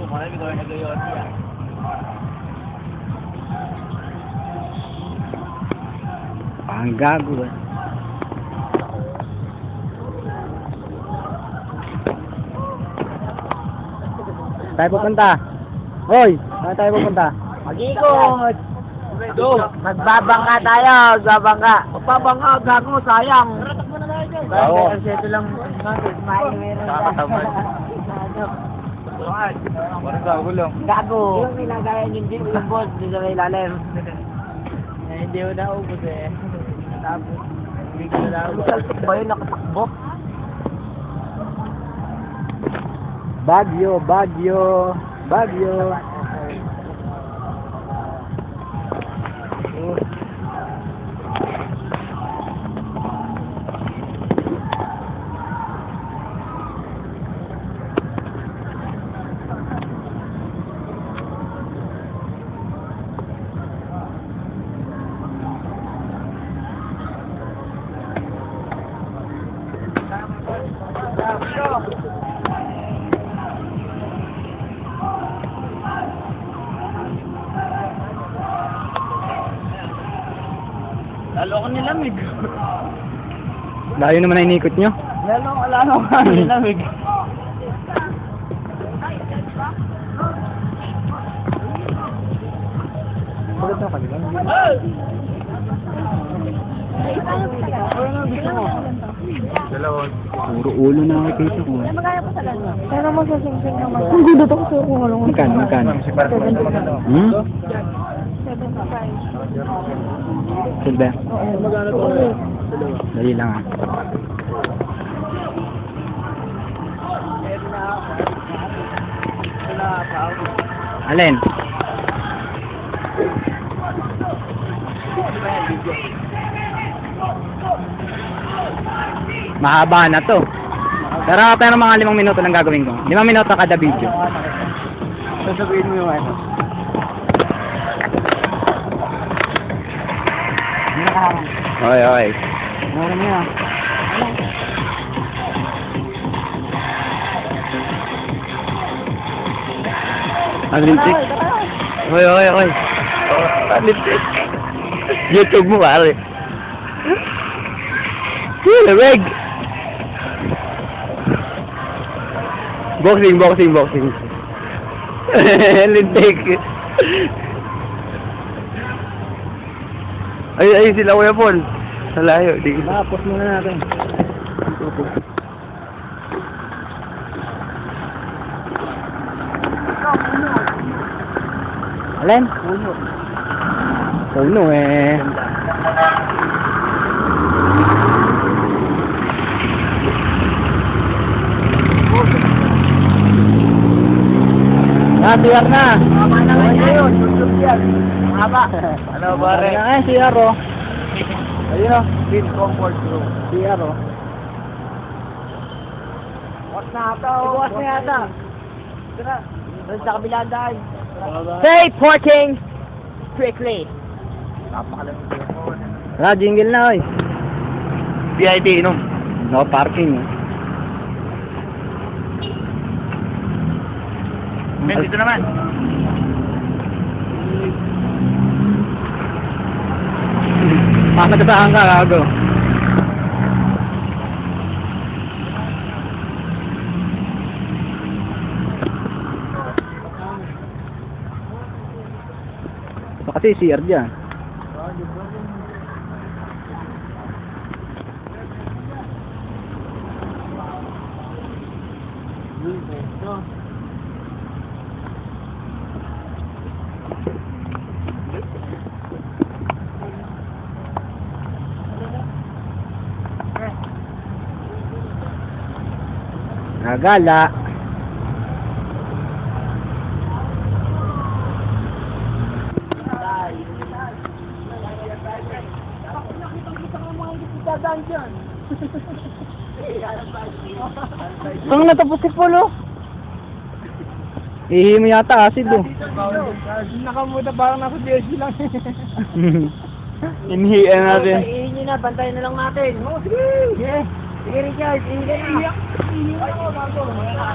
Marami ko rin nag-iyon siya. Ang gago eh. Tayo pupunta. Hoy, saan tayo pupunta? Mag-ikot! Magbabangka tayo, magbabangka. Magbabangka, gago, sayang. Oo. Kasi ito lang natin, meron Nakakatamad. Parang gago lang. Gago. Yung nilagayan yung jeep, yung boss, hindi na may lalim. Hindi ko naubos eh. Tapos, hindi ko na naubos. Saltok ba yun, nakatakbo? Bagyo, Bagyo, Bagyo. Lalo ko nilamig. Layo naman na inikot nyo. Lalo ko nilamig. Pagod na kanila. Dalawa. Puro ulo na nakikita ko. Pero mo sa sing-sing naman. Ang gulo to kasi kung ano. Magkano, magkano? Hmm? 75. Silver? Magano to? Dali lang ah. Alin? Mahaba na to. Pero mga 5 minuto lang gagawin ko. 5 minuto kada video. Sasabihin mo yung ano. Okay, okay. Meron niya. Alintik. Hoy, hoy, hoy. Alintik. YouTube mo, pare. Lamig. Boxing, boxing, boxing. Alintik. Ay, sila Kuya Paul. Sa layo. Tapos muna natin. Alin? Puno. Puno eh. Siar na. Tama naman yun. Susub yan. Haba. Ano pare? Ano nga siar oh. Ayun oh. Fit comfort room. Siar oh. Bukas na ata. Bukas na yata. Tara. Doon sa kabila dahil. Say parking quickly. Napakalamig mo. Jingle na oy. VIP inom. No parking. Men, dito naman. Makakatataan ka, gago. So, kasi CR dyan. Nagala. Ang natapos si Polo. Ihi mo yata acid oh. Nakamuta parang nasa DLC lang. Inhian natin. Ihin nyo na, bantayan na lang natin. Sige. Sige Richard, ihin ka na. Ihin ka na.